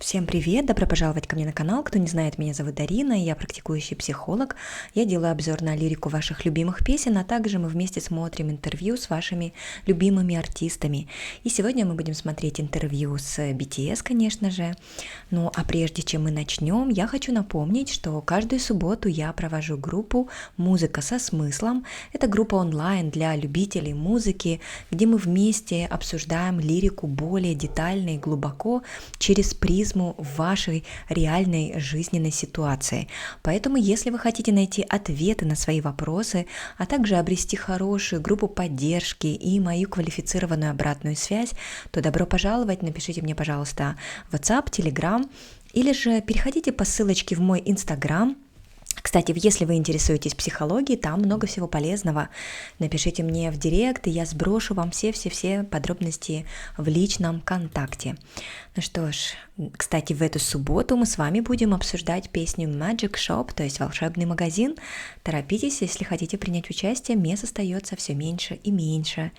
Всем привет! Добро пожаловать ко мне на канал. Кто не знает, меня зовут Дарина, и я практикующий психолог. Я делаю обзор на лирику ваших любимых песен, а также мы вместе смотрим интервью с вашими любимыми артистами. И сегодня мы будем смотреть интервью с BTS, конечно же. Ну а прежде чем мы начнем, я хочу напомнить, что каждую субботу я провожу группу «Музыка со смыслом». Это группа онлайн для любителей музыки, где мы вместе обсуждаем лирику более детально и глубоко через призму вашей реальной жизненной ситуации. Поэтому, если вы хотите найти ответы на свои вопросы, а также обрести хорошую группу поддержки и мою квалифицированную обратную связь, то добро пожаловать, напишите мне, пожалуйста, в WhatsApp, Telegram, или же переходите по ссылочке в мой Instagram. Кстати, если вы интересуетесь психологией, там много всего полезного. Напишите мне в директ, и я сброшу вам все подробности в личном контакте. Ну что ж, кстати, в эту субботу мы с вами будем обсуждать песню Magic Shop, то есть волшебный магазин. Торопитесь, если хотите принять участие, мест остается все меньше и меньше.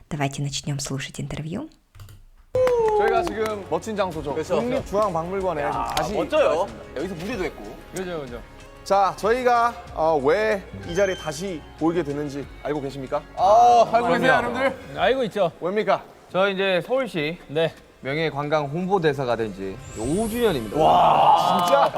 Давайте начнем слушать интервью. 저희가 지금 멋진 장소죠. 그렇죠. 국립중앙박물관에 지금 다시 멋져요. 여기서 무대도 했고. 그죠. 자, 저희가 왜 이 자리에 다시 모이게 됐는지 알고 계십니까? 알고 계세요, 여러분들? 알고 있죠. 왜입니까? 저 이제 서울시 네. 명예관광 홍보대사가 된 지 5주년입니다. 진짜?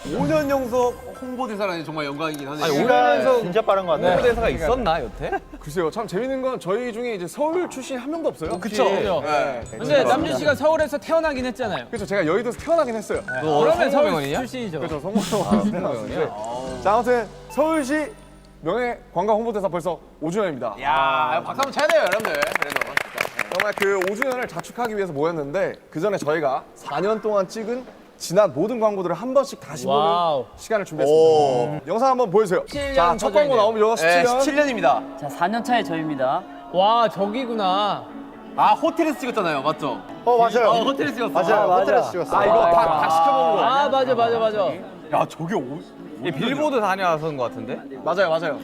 5년 연속 홍보대사라니 정말 영광이긴 하네요. 아니 5년 연속 진짜 빠른 것 같네. 홍보대사가 있었나 여태? 글쎄요, 참 재밌는 건 저희 중에 이제 서울 출신이 한 명도 없어요. 그쵸. 네. 근데 남준 씨가 서울에서 태어나긴 했잖아요. 그렇죠. 제가 여의도에서 태어나긴 했어요. 그러면 서울 성모명언이냐? 출신이죠. 그렇죠. 성모명언 태어났는데. 자, 아무튼 서울시 명예관광 홍보대사 벌써 5주년입니다. 야, 박수 한번 쳐야 돼요, 여러분들. 그래도. 정말 그 5주년을 자축하기 위해서 모였는데 그 전에 저희가 4년 동안 찍은 지난 모든 광고들을 한 번씩 다시 와우. 보는 시간을 준비했습니다. 영상 한번 보여주세요. 17년 자, 첫 광고 버전이네요. 나오면 네, 17년. 17년입니다. 자, 4년 차의 저입니다. 와, 저기구나. 호텔에서 찍었잖아요, 맞죠? 맞아요. 호텔에서 찍었어. 호텔에서 찍었어요. 이거 닭 시켜먹은 거. 아, 맞아. 야, 저게 이 빌보드 다녀왔던 것 같은데? 맞아요.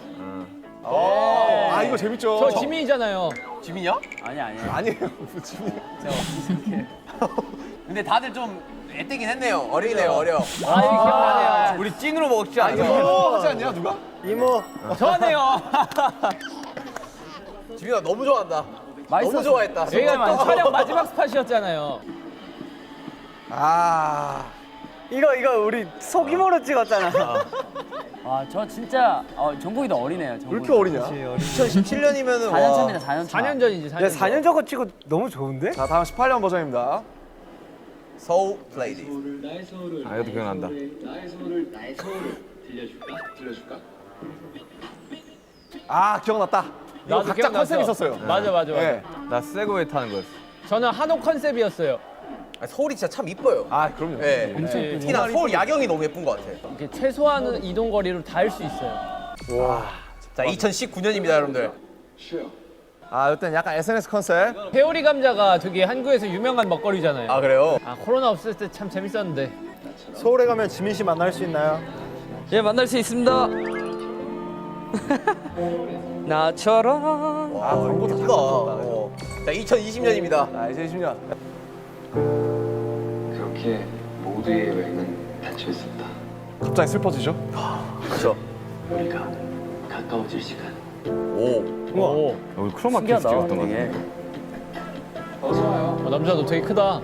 이거 재밌죠? 저 지민이잖아요. 지민이야? 아니야. 아니에요. 지민. 근데 다들 좀 애때긴 했네요. 어리네요, 어려. 아, 이거 기억나네요. 우리 찐으로 먹지 않아? 이거 하지 않냐, 누가? 저네요. 지민아 너무 좋아한다. 맛있었어. 너무 좋아했다. 여기가 또 촬영 마지막 스팟이었잖아요. 이거 우리 소규모로 찍었잖아. 와, 저 진짜 정국이도 어리네요. 왜 이렇게 어리냐? 2017년이면은 4년 차입니다. 4년 차. 4년 전이지, 4년 야, 전. 4년 저거 찍어 너무 좋은데? 자, 다음 18년 버전입니다. 서울 플레이디. 아 이것도 기억난다. 기억났다. 이거 나도 각자 기억났어. 컨셉이 있었어요. 맞아. 네. 나 세그웨이 타는 거였어. 저는 한옥 컨셉이었어요. 서울이 진짜 참 이뻐요. 그럼요. 네. 엄청 예쁘죠. 특히나 서울 야경이 너무 예쁜 것 같아. 이렇게 최소한 이동 거리로 다 할 수 있어요. 자, 2019년입니다, 여러분들. 이때는 약간 SNS 컨셉. 회오리 감자가 되게 한국에서 유명한 먹거리잖아요. 아, 그래요? 코로나 없을 때 참 재밌었는데. 서울에 가면 지민 씨 만날 수 있나요? 예, 만날 수 있습니다. 나처럼. 광고 다 자, 2020년입니다. 2020년. 그렇게 모두의 여행은 닫혀 있었다. 갑자기 슬퍼지죠? 그렇죠. 우리가 가까워질 시간. 오. 여기 크로마키에서 찍었던 거 같은데. 남자 너 되게 크다.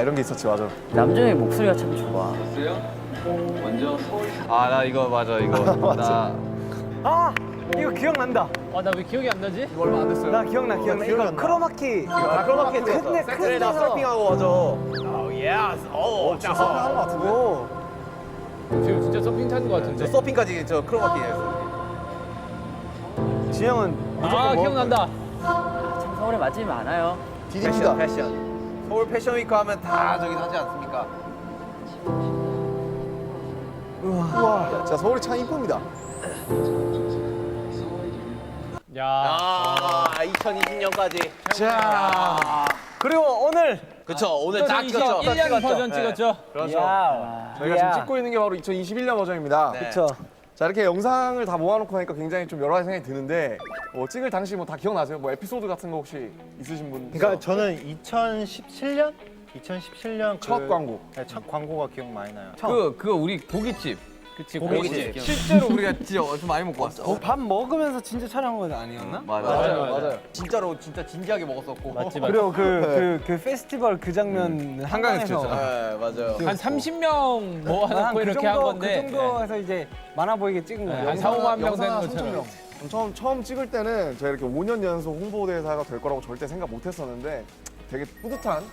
이런 게 있었지, 맞아. 남정의 목소리가 참 좋아. 먼저 서울 나 이거 맞아 이거. 나 이거 기억난다. 나 왜 기억이 안 나지? 이거 얼마 안 됐어요. 나 기억나. 이거 크로마키. 크로마키 근데 그래, 나 큰데서. 서핑하고 맞아. 예스. 진짜 서핑하는 것 같은데? 오. 지금 진짜 서핑 타는 것 같은데. 저 서핑까지 저 크로마키에서. 진영은 기억난다. 참 서울에 맛집이 많아요. 패션. 서울 패션 위크 하면 다 저기 하지 않습니까? 자, 서울이 참 이쁩니다. 야. 2020년까지. 자, 그리고 오늘 그쵸, 오늘 딱 찍었죠. 1년 버전 찍었죠. 그렇죠. 저희가 지금 찍고 있는 게 바로 2021년 버전입니다. 네. 그쵸. 자, 이렇게 영상을 다 모아놓고 하니까 굉장히 좀 여러 가지 생각이 드는데 찍을 당시 뭐 다 기억나세요? 뭐 에피소드 같은 거 혹시 있으신 분? 그러니까 저는 2017년 첫 광고. 네, 첫 광고가 기억 많이 나요. 그거 우리 고깃집. 그치, 고깃집. 실제로 우리가 진짜 좀 많이 먹고 왔어. 밥 먹으면서 진짜 촬영한 건 아니었나? 맞아요. 진짜로 진짜 진지하게 먹었었고. 맞지. 그리고 그 페스티벌 그 장면 한강에서 네, 맞아요. 한 30명 모아놓고 이렇게 한 건데. 그 정도에서 이제 많아 보이게 찍은 거예요. 한 4, 5만 명 되는 영상 것처럼. 3,000명. 처음 찍을 때는 제가 이렇게 5년 연속 홍보대사가 될 거라고 절대 생각 못 했었는데 되게 뿌듯한,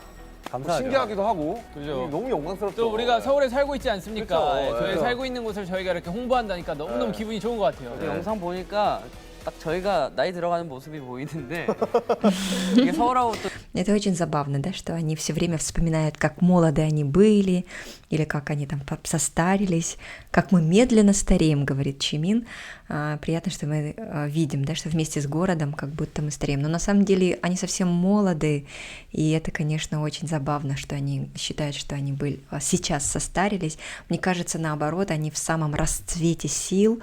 감사하죠. 신기하기도 하고 그죠. 너무 영광스럽죠. 또 우리가 서울에 살고 있지 않습니까? 그쵸. 예, 저희 네. 살고 있는 곳을 저희가 이렇게 홍보한다니까 너무너무 기분이 좋은 것 같아요. 근데 영상 보니까 딱 저희가 나이 들어가는 모습이 보이는데 이게 서울하고 또 Это очень забавно, да, что они все время вспоминают, как молоды они были, или как они там состарились, как мы медленно стареем, говорит Чимин. Приятно, что мы видим, да, что вместе с городом как будто мы стареем. Но на самом деле они совсем молоды, и это, конечно, очень забавно, что они считают, что они были, сейчас состарились. Мне кажется, наоборот, они в самом расцвете сил.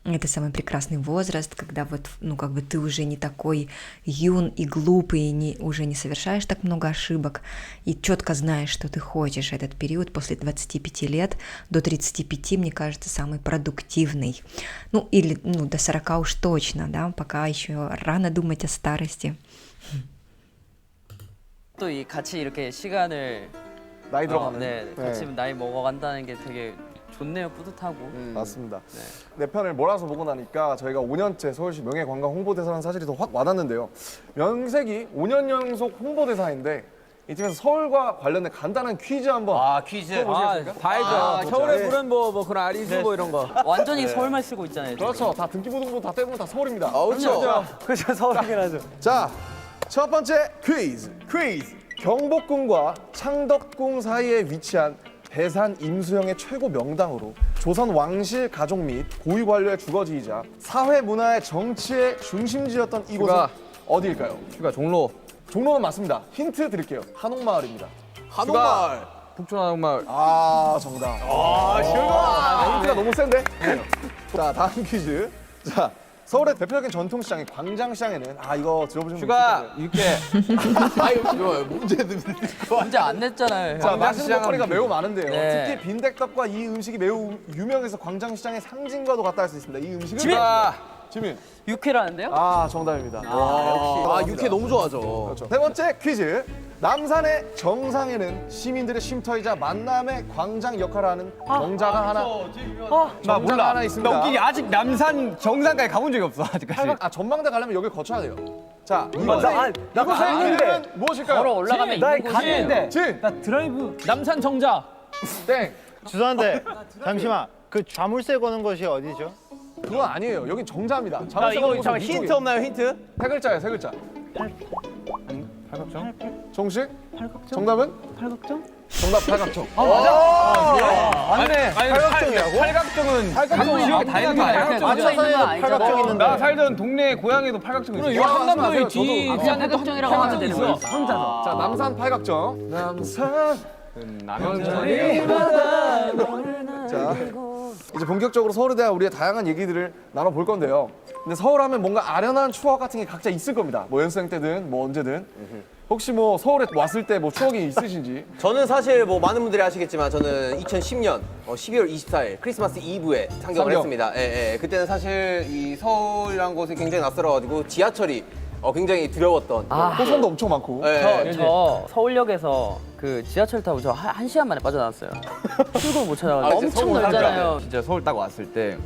Это самый прекрасный возраст, когда вот, ну, как бы ты уже не такой юн и глупый, уже не совершаешь так много ошибок, и четко знаешь, что ты хочешь. Этот период после 25 лет до 35, мне кажется, самый продуктивный. Ну, или до 40 уж точно, да, пока еще рано думать о старости. 또 이 같이 이렇게 시간을 나이 들어가는. 같이 나이 먹어간다는 게 되게 좋네요, 뿌듯하고. 맞습니다. 내 편을 몰아서 보고 나니까 저희가 5년째 서울시 명예관광 홍보대사라는 사실이 더 확 와닿는데요. 명색이 5년 연속 홍보대사인데 이쯤에서 서울과 관련된 간단한 퀴즈 한번 퀴즈. 보시겠습니까? 다 알죠. 서울의 물은 뭐 그런 아리수 뭐 이런 거. 완전히 서울말 쓰고 있잖아요. 지금. 그렇죠. 다 등기부등본 다 떼보면 다 서울입니다. 그렇죠. 그죠, 서울이긴 하죠. 자, 첫 번째 퀴즈. 경복궁과 창덕궁 사이에 위치한 대산 임수영의 최고 명당으로 조선 왕실 가족 및 고위 관료의 주거지이자 사회 문화의 정치의 중심지였던 이곳은 휴가. 어디일까요? 휴가 종로. 종로는 맞습니다. 힌트 드릴게요. 한옥마을입니다. 한옥마을. 북촌 한옥마을. 아, 정답. 힌트가 너무 센데? 자, 다음 퀴즈. 자, 서울의 대표적인 전통시장인 광장시장에는 이거 들어보신 분 휴가. 있을 육개. 이거 문제 문제 안 냈잖아요. 자, 형. 맛있는 먹거리가 매우 많은데요. 네. 특히 빈대떡과 이 음식이 매우 유명해서 광장시장의 상징과도 같다 할 수 있습니다. 이 음식은 지민. 육회라는데요? 정답입니다. 역시. 육회 너무 좋아하죠. 그렇죠. 세 번째 퀴즈. 남산의 정상에는 시민들의 쉼터이자 만남의 광장 역할을 하는 정자가 하나. 나 몰라. 하나 있습니다. 나 웃기게 아직 남산 정상까지 가본 적이 없어, 아직까지. 전망대 가려면 여길 거쳐야 돼요. 자, 나 이곳의 갔는데. 이름은 무엇일까요? 걸어 올라가면 나 있는 곳이 갔는데. 진, 나 드라이브. 남산 정자. 땡. 죄송한데 잠시만 그 자물쇠 거는 것이 어디죠? 그건 아니에요. 여긴 정자입니다. 이거 잠깐 잠깐 힌트 없나요? 힌트? 세 글자예요, 세 글자. 팔각정? 정식? 정답은? 팔각정? 정답 팔각정. 맞네. 팔각정이라고? 팔각정은 지역에 다 있는 거 아니야? 앉아 있는 건 아니잖아. 팔각정 있는데 나 살던 동네 고향에도 팔각정이 있어. 이거 한남도 마세요. 있지. 저도- 그 안에도 팔각정이라고 하면 되는 거야. 자, 남산 팔각정. 남산. 자, 이제 본격적으로 서울에 대한 우리의 다양한 얘기들을 나눠볼 건데요. 근데 서울하면 뭔가 아련한 추억 같은 게 각자 있을 겁니다. 뭐 연습생 때든 뭐 언제든. 혹시 뭐 서울에 왔을 때 뭐 추억이 있으신지? 저는 사실 뭐 많은 분들이 아시겠지만 저는 2010년 12월 24일 크리스마스 이브에 상경을 상경. 했습니다. 예. 그때는 사실 이 서울이라는 곳이 굉장히 낯설어가지고 지하철이 굉장히 두려웠던. 호선도 엄청 많고. 예. 저 서울역에서 그 지하철 타고 저 한 시간 만에 빠져나왔어요. 출구를 못 찾아가지고 진짜 엄청 서울 넓잖아요. 진짜 서울 딱 왔을 때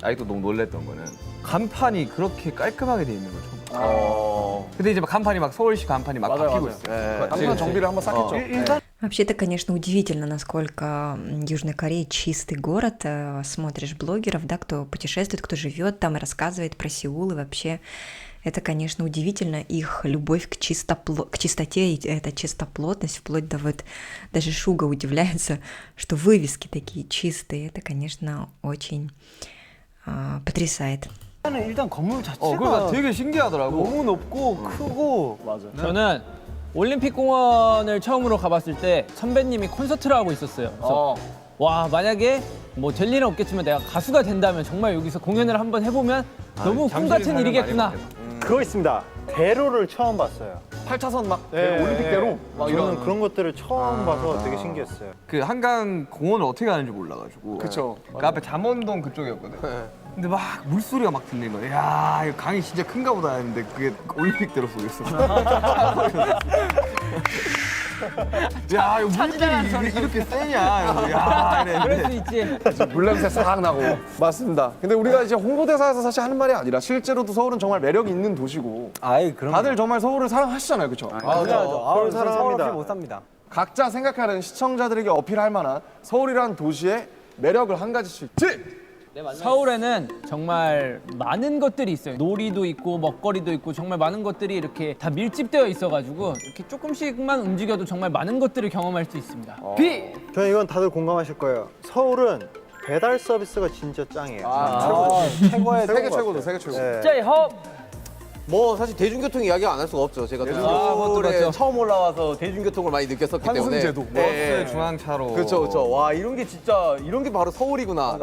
아직도 너무 놀랬던 거는 간판이 그렇게 깔끔하게 돼 있는 거 처음. 근데 이제 막 간판이 막 서울시 간판이 막 바뀌고 있어요. 남산 정비를 한번 싹 했죠. Вообще, это, конечно, удивительно, насколько Южная Корея чистый город. Смотришь блогеров, да, кто путешествует, кто живет там и рассказывает про Сеул. И вообще, это, конечно, удивительно. Их любовь к чистоте, и эта чистоплотность, вплоть до вот даже Шуга удивляется, что вывески такие чистые. Это, конечно, очень потрясает. 일단 건물 자체가 그러니까 되게 신기하더라고. 너무 높고 크고. 맞아. 저는 올림픽 공원을 처음으로 가봤을 때 선배님이 콘서트를 하고 있었어요. 그래서 와 만약에 뭐 될 일은 없겠지만 내가 가수가 된다면 정말 여기서 공연을 한번 해보면 너무 꿈 같은 일이겠구나. 그거 있습니다. 대로를 처음 봤어요. 8차선 막 네, 올림픽대로 막 저는 이런. 그런 것들을 처음 봐서 되게 신기했어요. 그 한강 공원을 어떻게 가는지 몰라가지고. 그쵸. 그 앞에 잠원동 그쪽이었거든. 근데 막 물소리가 막 들리는 거야. 야, 이거 강이 진짜 큰가 보다 했는데 그게 올림픽대로 쏘였어. 야, 이거 물길이 이렇게 세냐. 이러면서 야, 그럴 이랬는데. 수 있지. 물냄새 싹 나고. 맞습니다. 근데 우리가 이제 홍보대사에서 사실 하는 말이 아니라 실제로도 서울은 정말 매력 있는 도시고 아이 그럼. 다들 정말 서울을 사랑하시잖아요, 그렇죠? 당연하죠. 서울 서울 사랑합니다. 없이 못 삽니다. 각자 생각하는 시청자들에게 어필할 만한 서울이라는 도시의 매력을 한 가지씩. 서울에는 정말 많은 것들이 있어요. 놀이도 있고 먹거리도 있고 정말 많은 것들이 이렇게 다 밀집되어 있어가지고 이렇게 조금씩만 움직여도 정말 많은 것들을 경험할 수 있습니다. 저는 이건 다들 공감하실 거예요. 서울은 배달 서비스가 진짜 짱이에요. 최고의 세계 최고도 세계 최고. 네. 뭐 사실 대중교통 이야기 안 할 수가 없죠. 제가 또 그것도 서울에 맞죠. 처음 올라와서 대중교통을 많이 느꼈었기 때문에. 환승제도. 네. 버스 중앙차로. 그렇죠, 그렇죠. 와 이런 게 진짜 이런 게 바로 서울이구나.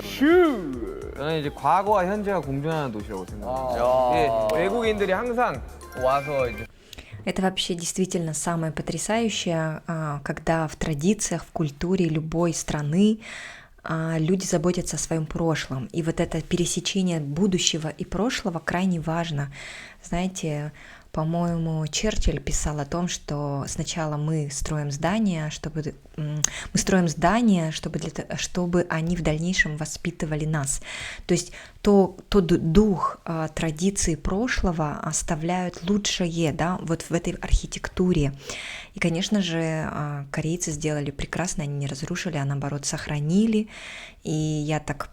저는 이제 과거와 현재가 공존하는 도시라고 생각합니다. 예, 외국인들이 항상 와서 이제 Это вообще действительно самое потрясающее, когда в традициях, в культуре любой страны люди заботятся о своем прошлом. И вот это пересечение будущего и прошлого крайне важно. Знаете, по-моему, Черчилль писал о том, что сначала мы строим здания, чтобы чтобы они в дальнейшем воспитывали нас. То есть тот дух традиции прошлого оставляют лучшее, да, вот в этой архитектуре. И, конечно же, корейцы сделали прекрасно, они не разрушили, а наоборот сохранили. И я так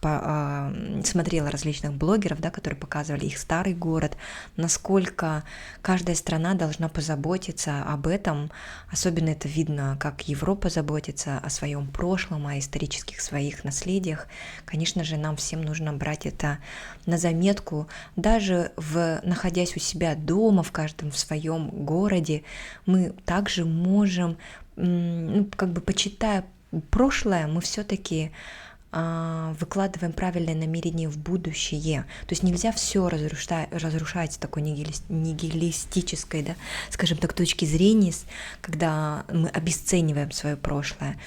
смотрела различных блогеров, да, которые показывали их старый город, насколько каждая страна должна позаботиться об этом. Особенно это видно, как Европа заботится о своем прошлом, о исторических своих наследиях. Конечно же, нам всем нужно брать это на заметку. Даже находясь у себя дома, в каждом в своем городе, мы также можем, как бы почитая прошлое, мы все-таки выкладываем правильное намерение в будущее. То есть нельзя все разрушать с такой нигилистической, да, скажем так, точки зрения, когда мы обесцениваем свое прошлое.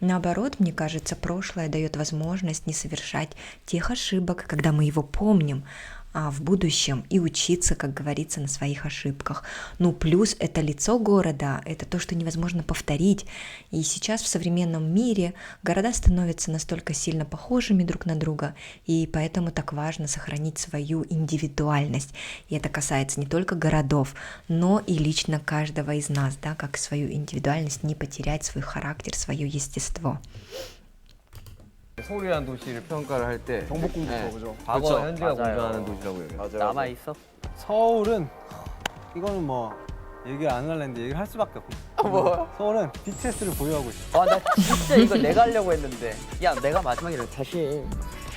Наоборот, мне кажется, прошлое дает возможность не совершать тех ошибок, когда мы его помним в будущем и учиться, как говорится, на своих ошибках. Ну, плюс это лицо города, это то, что невозможно повторить. И сейчас в современном мире города становятся настолько сильно похожими друг на друга, и поэтому так важно сохранить свою индивидуальность. И это касается не только городов, но и лично каждого из нас, да, как свою индивидуальность, не потерять свой характер, свое естество. 서울이라는 도시를 평가를 할 때 경복궁부터 그죠? 과거와 현재가 맞아요. 공존하는 도시라고 얘기해요. 남아 있어? 서울은 이거는 뭐 얘기 안 할랬는데 얘기를 할 수밖에 없고. 뭐? 서울은 BTS를 보유하고 있어. 나 진짜 이거 내가 하려고 했는데. 야, 내가 마지막이라 다시.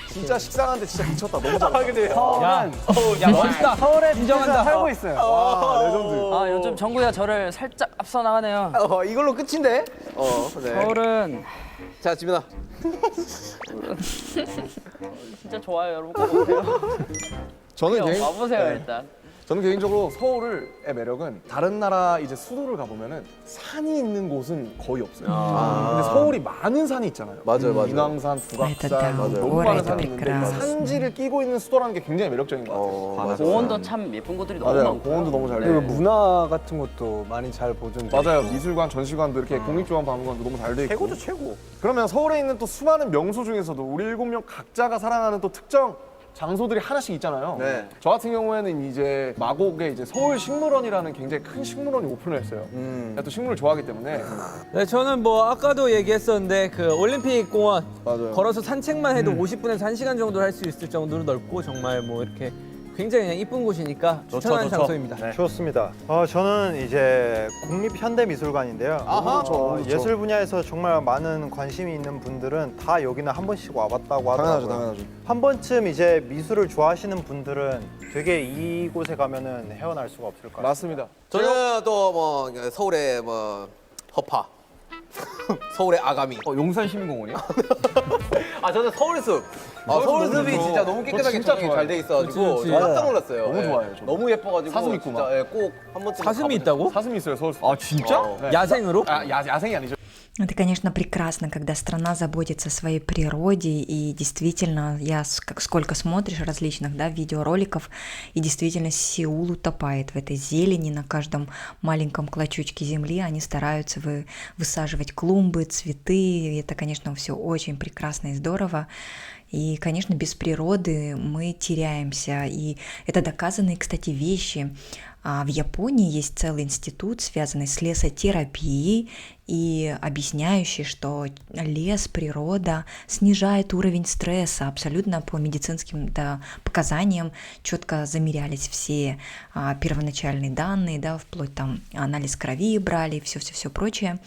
진짜 식상한데 진짜 미쳤다. 너무 잘한다. 근데 야, 서울은 야 멋있다. 서울에 인정한다. BTS가 살고 있어요. 와, 레전드. 요즘 정국이가 저를 살짝 앞서 나가네요. 이걸로 끝인데. 네. 서울은 자 지민아. 진짜 좋아요, 여러분. 꼭 오세요. 와보세요, 일단. 저는 개인적으로 서울의 매력은 다른 나라 이제 수도를 가보면은 산이 있는 곳은 거의 없어요. 근데 서울이 많은 산이 있잖아요. 맞아요. 인왕산, Это 북악산, да, 너무 горы 많은 это 산이 있는데 이 прекрасно. 산지를 끼고 있는 수도라는 게 굉장히 매력적인 것 같아요. 공원도 참 예쁜 곳들이 너무 맞아요. 많고. 공원도 너무 잘 그리고 되고. 문화 같은 것도 많이 잘 보존돼. 맞아요. 미술관, 전시관도 이렇게 국립중앙박물관도 너무 잘 돼 있고. 최고죠, 최고. 그러면 서울에 있는 또 수많은 명소 중에서도 우리 7명 각자가 사랑하는 또 특정 장소들이 하나씩 있잖아요. 네. 저 같은 경우에는 이제 마곡에 이제 서울 식물원이라는 굉장히 큰 식물원이 오픈을 했어요. 제가 또 식물을 좋아하기 때문에. 네, 저는 뭐 아까도 얘기했었는데 그 올림픽 공원 맞아요. 걸어서 산책만 해도 50분에서 1시간 정도 할 수 있을 정도로 넓고 정말 뭐 이렇게 굉장히 그냥 이쁜 곳이니까 추천하는 장소입니다. 좋습니다. 저는 이제 국립현대미술관인데요. 예술 분야에서 정말 많은 관심이 있는 분들은 다 여기는 한 번씩 와봤다고 하더라고요. 당연하죠. 한 번쯤 이제 미술을 좋아하시는 분들은 되게 이곳에 가면은 헤어날 수가 없을 것 같아요. 맞습니다. 저는 또 뭐 서울의 뭐 허파. 서울의 아가미. 용산 시민공원이요? 아 저는 서울숲. 서울숲이 진짜 너무 깨끗하게 진짜 정리 좋아요. 잘돼 있어가지고 그치. 저 깜짝 놀랐어요. 너무 예. 좋아해요, 저도. 너무 예뻐가지고 사슴 있고 막. 진짜 예, 꼭 한 번쯤 사슴이 있다고? 사슴이 있어요, 서울. 아 진짜? 네. 야생으로? 야생이 아니죠. Это, конечно, прекрасно, когда страна заботится о своей природе, и действительно, сколько смотришь различных, да, видеороликов, и действительно Сеул утопает в этой зелени, на каждом маленьком клочочке земли они стараются высаживать клумбы, цветы, и это, конечно, все очень прекрасно и здорово. И, конечно, без природы мы теряемся, и это доказанные, кстати, вещи. В Японии есть целый институт, связанный с лесотерапией, и объясняющий, что лес, природа снижает уровень стресса. Абсолютно по медицинским показаниям четко замерялись все первоначальные данные, да, вплоть там анализ крови брали, все прочее.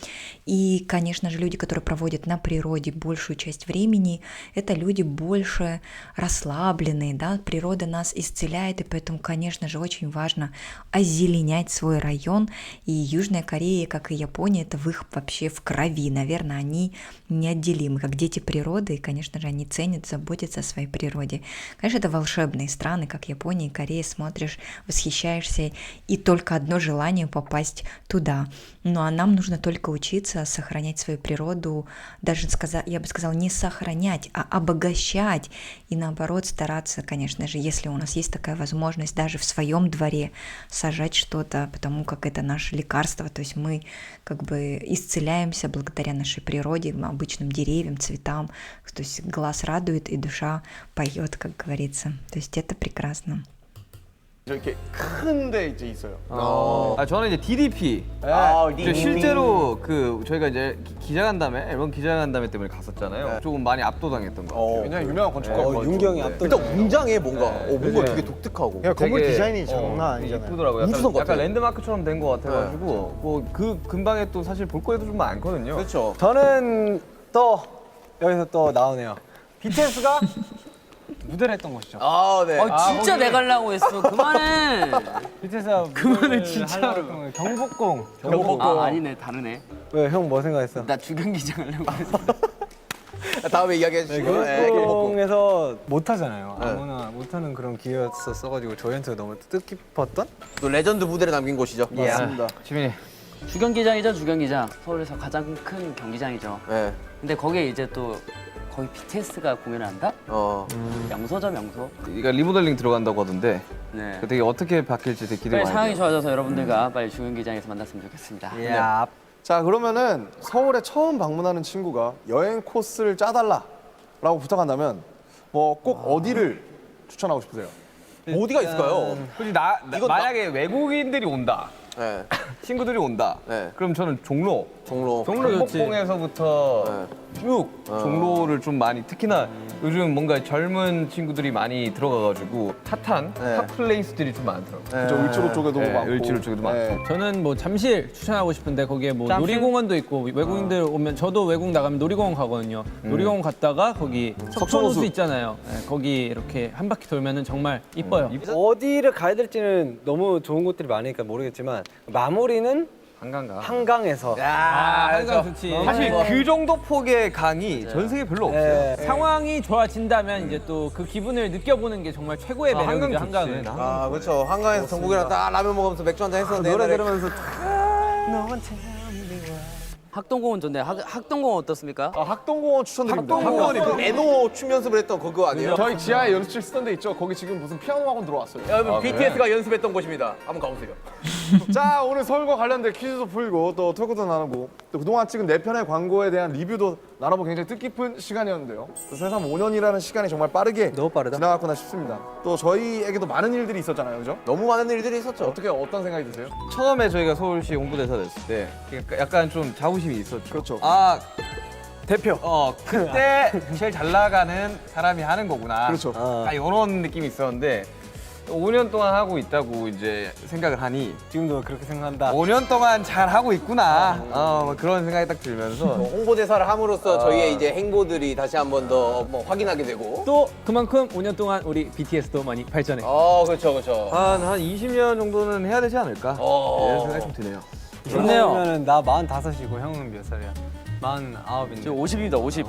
И, конечно же, люди, которые проводят на природе большую часть времени, это люди больше расслабленные, да, природа нас исцеляет, и поэтому, конечно же, очень важно озеленять свой район. И Южная Корея, как и Япония, это в их вообще в крови, наверное, они неотделимы, как дети природы, и, конечно же, они ценят, заботятся о своей природе. Конечно, это волшебные страны, как Япония и Корея, смотришь, восхищаешься, и только одно желание попасть туда. Ну, а нам нужно только учиться сохранять свою природу, даже, я бы сказала, не сохранять, а обогащать, и наоборот стараться, конечно же, если у нас есть такая возможность, даже в своем дворе сажать что-то, потому как это наше лекарство, то есть мы как бы исцеляемся благодаря нашей природе, обычным деревьям, цветам, то есть глаз радует и душа поет, как говорится, то есть это прекрасно. 이렇게 큰데 이제 있어요. 아 저는 이제 DDP. 이제 실제로 그 저희가 이제 기자간담회 앨범 기자간담회 때문에 갔었잖아요. 조금 많이 압도당했던 것 같아요. 굉장히 유명한 건축가거든요. 윤경이 압도. 일단 웅장해 뭔가. 뭔가 네. 되게 독특하고. 그냥 건물 되게, 디자인이 장난 아니잖아요. 이쁘더라고요. 우주선 약간 같아요. 랜드마크처럼 된 것 같아가지고 뭐 그 근방에 또 사실 볼 거리도 좀 많거든요. 그렇죠. 저는 또 여기서 또 나오네요. BTS가 무대를 했던 곳이죠. 아 네. 진짜 내 갈라고 했어. 그만해. BTS가 그만해 진짜로. 경복궁. 아니네, 다르네. 왜 형 뭐 생각했어? 나 주경기장 하려고 했어. 다음에 이야기해 주시고. 경복궁에서 못 하잖아요. 네. 아무나 못 하는 그런 기회였어가지고 저희한테 너무 뜻깊었던. 또 레전드 무대를 남긴 곳이죠. 맞습니다. 지민이. 주경기장이죠, 주경기장. 서울에서 가장 큰 경기장이죠. 네. 근데 거기에 이제 또 거기 BTS가 공연을 한다? 명소죠, 명소. 그러니까 리모델링 들어간다고 하던데 네. 되게 어떻게 바뀔지 되게 기대가 빨리 많이 상황이 돼요. 좋아져서 여러분들과 빨리 주경기장에서 만났으면 좋겠습니다. 야. 자, 그러면은 서울에 처음 방문하는 친구가 여행 코스를 짜달라라고 부탁한다면 뭐 꼭 어디를 추천하고 싶으세요? 어디가 있을까요? 굳이 이건 만약에 외국인들이 온다. 네. 친구들이 온다. 네. 그럼 저는 종로. 종로. 경복궁에서부터 쭉 종로를 좀 많이 특히나 요즘 뭔가 젊은 친구들이 많이 들어가가지고 핫한 네. 핫플레이스들이 좀 많더라고요. 그죠, 을지로 쪽에도 네, 많고. 을지로 쪽에도 많고. 저는 뭐 잠실 추천하고 싶은데 거기에 뭐 잠실? 놀이공원도 있고 외국인들 오면 저도 외국 나가면 놀이공원 가거든요. 놀이공원 갔다가 거기 석촌호수 있잖아요. 네, 거기 이렇게 한 바퀴 돌면은 정말 이뻐요. 어디를 가야 될지는 너무 좋은 곳들이 많으니까 모르겠지만 마무리는 한강가. 한강에서. 한강 좋지. 사실 그 정도 폭의 강이 전 세계 별로 없어요. 네. 상황이 좋아진다면 이제 또 그 기분을 느껴보는 게 정말 최고의 매력이죠, 한강은. 아 그렇죠. 한강에서 정국이랑 딱 라면 먹으면서 맥주 한잔 했었는데 노래 옛날에 들으면서 학동공원 좋네. 학동공원 어떻습니까? 학동공원 추천드립니다. 학원이 그 애노 춤 연습을 했던 그거 아니에요? 저희 지하에 연습실 쓰던 데 있죠. 거기 지금 무슨 피아노 학원 들어왔어요. 여러분 BTS가 연습했던 곳입니다. 한번 가보세요. 자, 오늘 서울과 관련된 퀴즈도 풀고 또 토크도 나누고 또 그동안 찍은 4편의 광고에 대한 리뷰도 나눠보고 굉장히 뜻깊은 시간이었는데요. 또 새삼 5년이라는 시간이 정말 빠르게 너무 빠르다. 지나갔구나 싶습니다. 또 저희에게도 많은 일들이 있었잖아요, 그죠? 너무 많은 일들이 있었죠. 어떤 생각이 드세요? 처음에 저희가 서울시 홍보대사 됐을 때 약간 좀 자부심이 있었죠. 그렇죠. 아 대표. 그때 제일 잘 나가는 사람이 하는 거구나. 그렇죠. 이런 느낌이 있었는데 5년 동안 하고 있다고 이제 생각을 하니 지금도 그렇게 생각한다. 5년 동안 잘 하고 있구나. 뭐 그런 생각이 딱 들면서 홍보대사를 함으로써 저희의 이제 행보들이 다시 한 번 더 뭐 확인하게 되고. 또 그만큼 5년 동안 우리 BTS도 많이 발전해. 그렇죠, 그렇죠. 한 20년 정도는 해야 되지 않을까? 이런 생각이 좀 드네요. 좋네요. 그러면은 나 45이고 형은 몇 살이야? 49인데. 저 50입니다. 50.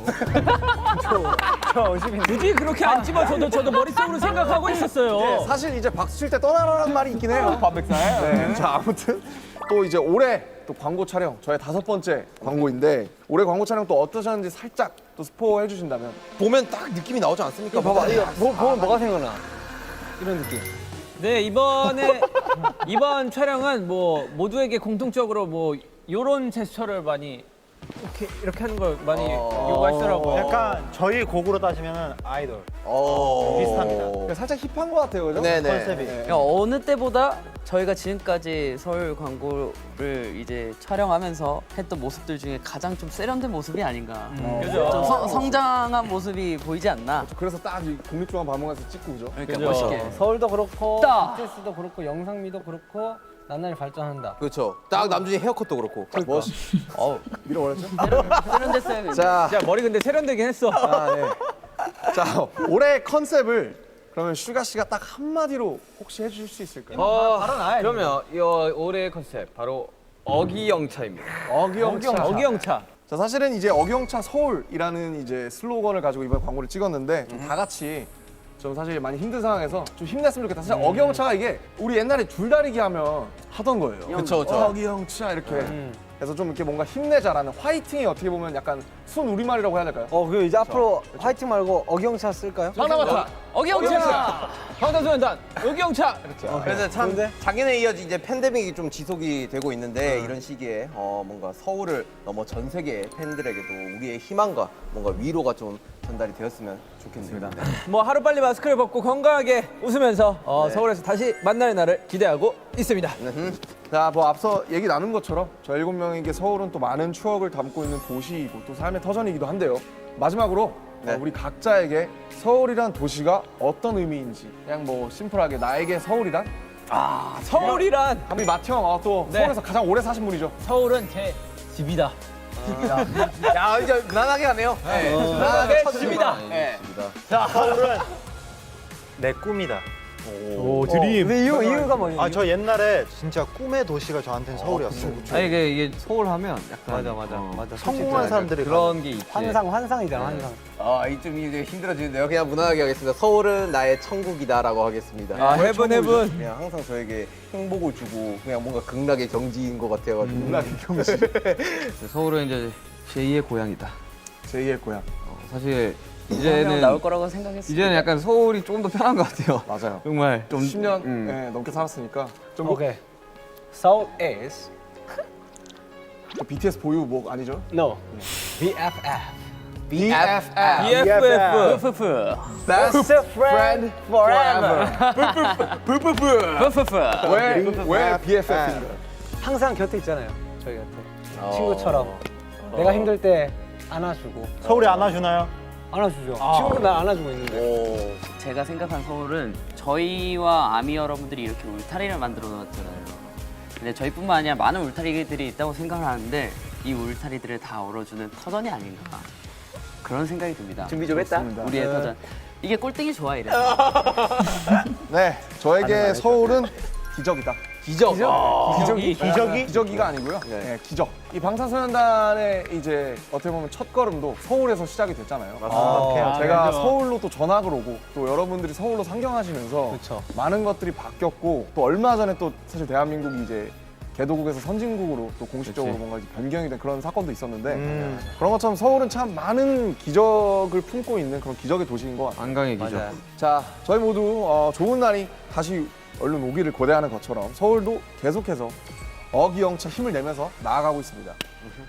굳이 그렇게 안 집어줘도 저도 머릿속으로 생각하고 있었어요. 사실 이제 박수 칠 때 떠나라는 말이 있긴 해요. 반백살. 네. 자, 아무튼 또 이제 올해 또 광고 촬영 저의 5번째 광고인데 올해 광고 촬영 또 어떠셨는지 살짝 또 스포해 주신다면. 보면 딱 느낌이 나오지 않습니까? 봐봐, 이거 보면 뭐가 생각나? 이런 느낌. 네, 이번 촬영은 뭐 모두에게 공통적으로 뭐 요런 제스처를 많이 이렇게 하는 걸 많이 요구하시더라고요. 약간 저희 곡으로 따지면 아이돌 비슷합니다. 그러니까 살짝 힙한 것 같아요, 그죠? 네네. 컨셉이. 그러니까 어느 때보다 저희가 지금까지 서울 광고를 이제 촬영하면서 했던 모습들 중에 가장 좀 세련된 모습이 아닌가. 그죠? 좀 성장한 모습이 보이지 않나. 그래서 딱 이 국립중앙박물관에서 찍고 그죠? 그러니까 그죠? 멋있게. 서울도 그렇고, 따! BTS도 그렇고, 영상미도 그렇고 나날이 발전한다. 그렇죠. 딱 남준이 헤어컷도 그렇고. 멋. 밀어버렸죠? 세련됐어요. 자, 자, 머리 근데 세련되긴 했어. 아, 네. 자, 올해 컨셉을 그러면 슈가 씨가 딱 한마디로 혹시 해주실 수 있을까요? 그러면 이 올해의 컨셉 바로 어기영차입니다. 어기영차. 자, 사실은 이제 어기영차 서울이라는 이제 슬로건을 가지고 이번 광고를 찍었는데 좀 다 같이 좀 사실 많이 힘든 상황에서 좀 힘냈으면 좋겠다. 사실 어기영차가 이게 우리 옛날에 줄다리기 하면 하던 거예요. 그쵸, 그쵸. 어기영차 이렇게. 그래서 좀 이렇게 뭔가 힘내자라는 화이팅이 어떻게 보면 약간 순 우리말이라고 해야 될까요? 그 이제 앞으로 화이팅 말고 어경차 쓸까요? 하나마타. 어기영차. 방탄소년단 어기영차. 그래서 참 작년에 이어지 이제 팬데믹이 좀 지속이 되고 있는데 이런 시기에 뭔가 서울을 넘어 전 세계 팬들에게도 우리의 희망과 뭔가 위로가 좀 전달이 되었으면 좋겠습니다. 뭐 하루빨리 마스크를 벗고 건강하게 웃으면서 서울에서 다시 만날 날을 기대하고 있습니다. 자, 뭐 앞서 얘기 나눈 것처럼 저 7명에게 서울은 또 많은 추억을 담고 있는 도시이고 또 삶의 터전이기도 한데요. 마지막으로 우리 각자에게 서울이란 도시가 어떤 의미인지 그냥 뭐 심플하게 나에게 서울이란? 서울이란 우리 마티형 또 네. 서울에서 가장 오래 사신 분이죠. 서울은 제 집이다. 야, 이제 무난하게 하네요. 네. 무난하게 집이다. 네. 서울은 내 꿈이다. 오 드림. 근데 이유가 뭐니? 저 옛날에 진짜 꿈의 도시가 저한테는 서울이었어요. 아니 이게 서울 하면 약간 맞아. 성공한 사람들이 그런 게 있지. 환상이잖아, 환상. 이쯤 이제 힘들어지는데요. 그냥 무난하게 하겠습니다. 서울은 나의 천국이다라고 하겠습니다. 헤븐 헤븐. 그냥 항상 저에게 행복을 주고 그냥 뭔가 극락의 경지인 것 같아가지고. 극락의 경지. 서울은 이제 제2의 고향이다. 제2의 고향. 사실 이제는 이제는 나올 거라고 생각했어요. 이제는 약간 서울이 조금 더 편한 것 같아요. 맞아요. 정말 좀 10년 넘게 살았으니까 좀 오케이. Seoul is BTS 보유복 아니죠? no BFF. BFF. 푸푸푸. Best friend forever. 푸푸푸. 왜 BFF인가요? 항상 곁에 있잖아요, 저희 곁에. 친구처럼. 내가 힘들 때 안아주고. 서울이 안아주나요? 안아주죠. 지금도 날 안아주고 있는데. 제가 생각한 서울은 저희와 아미 여러분들이 이렇게 울타리를 만들어 놨잖아요. 근데 저희뿐만 아니라 많은 울타리들이 있다고 생각을 하는데 이 울타리들을 다 얼어주는 터전이 아닌가 그런 생각이 듭니다. 준비 좀 했다. 우리의 터전. 이게 꼴등이 좋아 이래. 네, 저에게 서울은 기적이다. 기적. 기적이가 아니고요. 네, 기적. 이 방탄소년단의 이제 어떻게 보면 첫 걸음도 서울에서 시작이 됐잖아요. 제가 서울로 또 전학을 오고 또 여러분들이 서울로 상경하시면서 그쵸. 많은 것들이 바뀌었고 또 얼마 전에 또 사실 대한민국이 이제 개도국에서 선진국으로 또 공식적으로 뭔가 이제 변경이 된 그런 사건도 있었는데 그런 것처럼 서울은 참 많은 기적을 품고 있는 그런 기적의 도시인 것 같아요. 안강의 기적. 맞아요. 자, 저희 모두 좋은 날이 다시 얼른 오기를 고대하는 것처럼 서울도 계속해서 어기영차 힘을 내면서 나아가고 있습니다.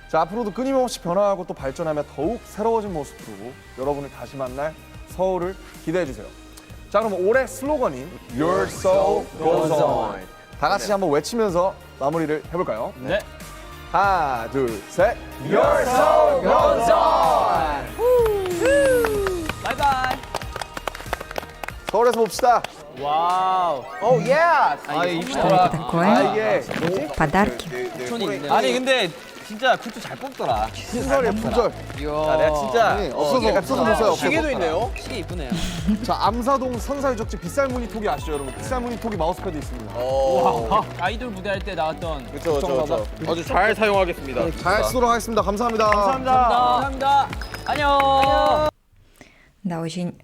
자, 앞으로도 끊임없이 변화하고 또 발전하며 더욱 새로워진 모습으로 여러분을 다시 만날 서울을 기대해 주세요. 자, 그럼 올해 슬로건인 Your Soul Goes On 다 같이 한번 외치면서 마무리를 해볼까요? 네. 하나, 둘, 셋. Your Soul Goes On. 바이바이. 서울에서 봅시다. 와우. 오 예. Что это такое? 이게 Подарки? 아니 근데 진짜 굿즈 잘 뽑더라. 품절이에요, 품절. 야, 내가 진짜 아니, 없어서 못 사요. 시계도 있네요. 시계 이쁘네요. 자, 암사동 선사유적지 빗살 무늬톡이 아시죠, 여러분? 빗살 무늬톡이 마우스패드 있습니다. 아이돌 무대할 때 나왔던 그렇죠. 아주 잘 사용하겠습니다. 잘 쓰도록 하겠습니다. 감사합니다. 감사합니다. 안녕. Да, очень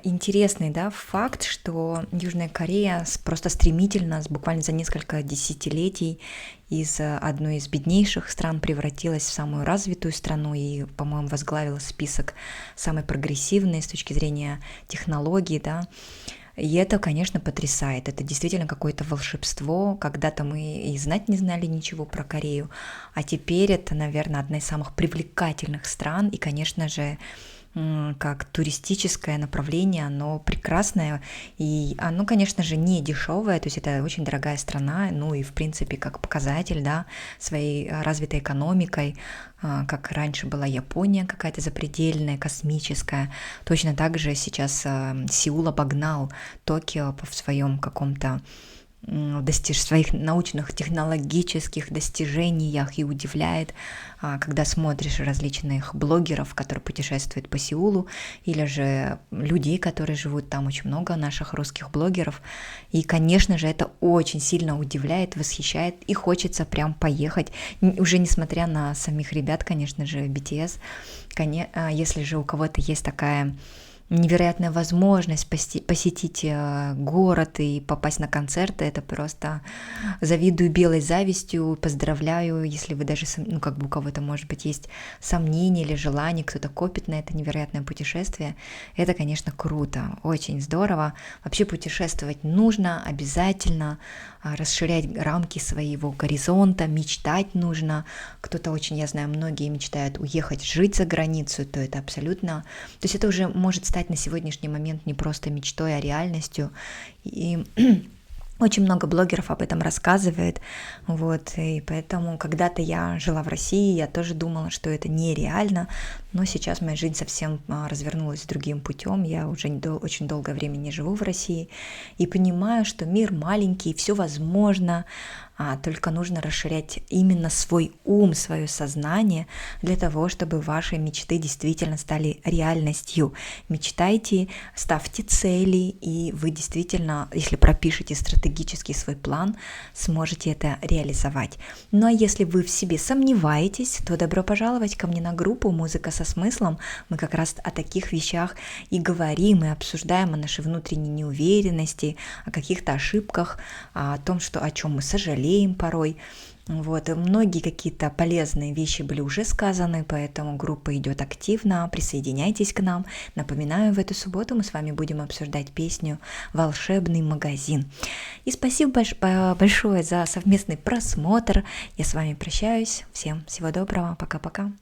интересный, да, факт, что Южная Корея просто стремительно, буквально за несколько десятилетий, из одной из беднейших стран превратилась в самую развитую страну и, по-моему, возглавила список самой прогрессивной с точки зрения технологий, да. И это, конечно, потрясает. Это действительно какое-то волшебство. Когда-то мы и знать не знали ничего про Корею, а теперь это, наверное, одна из самых привлекательных стран. И, конечно же, как туристическое направление, оно прекрасное, и оно, конечно же, не дешевое, то есть это очень дорогая страна, ну и, в принципе, как показатель, да, своей развитой экономикой, как раньше была Япония какая-то запредельная, космическая, точно так же сейчас Сеул обогнал Токио в своем каком-то своих научных, технологических достижениях и удивляет, когда смотришь различных блогеров, которые путешествуют по Сеулу, или же людей, которые живут там, очень много наших русских блогеров. И, конечно же, это очень сильно удивляет, восхищает, и хочется прям поехать, уже несмотря на самих ребят, конечно же, BTS. Если же у кого-то есть такая невероятная возможность посетить город и попасть на концерты, это просто завидую белой завистью, поздравляю, если вы даже, ну, как бы у кого-то, может быть, есть сомнения или желание, кто-то копит на это невероятное путешествие, это, конечно, круто, очень здорово. Вообще путешествовать нужно обязательно, расширять рамки своего горизонта, мечтать нужно. Кто-то очень, я знаю, многие мечтают уехать жить за границу, то это абсолютно, то есть это уже может стать на сегодняшний момент не просто мечтой, а реальностью. И очень много блогеров об этом рассказывает, вот, и поэтому когда-то я жила в России, я тоже думала, что это нереально, но сейчас моя жизнь совсем развернулась другим путем, я уже очень долгое время не живу в России и понимаю, что мир маленький, все возможно, только нужно расширять именно свой ум, свое сознание для того, чтобы ваши мечты действительно стали реальностью. Мечтайте, ставьте цели, и вы действительно, если пропишете стратегический свой план, сможете это реализовать. Ну а если вы в себе сомневаетесь, то добро пожаловать ко мне на группу «Музыка со смыслом». Мы как раз о таких вещах и говорим, и обсуждаем о нашей внутренней неуверенности, о каких-то ошибках, о том, о чем мы сожалеем порой. Вот, и многие какие-то полезные вещи были уже сказаны, поэтому группа идет активно, присоединяйтесь к нам. Напоминаю, в эту субботу мы с вами будем обсуждать песню «Волшебный магазин». И спасибо большое за совместный просмотр. Я с вами прощаюсь. Всем всего доброго. Пока-пока.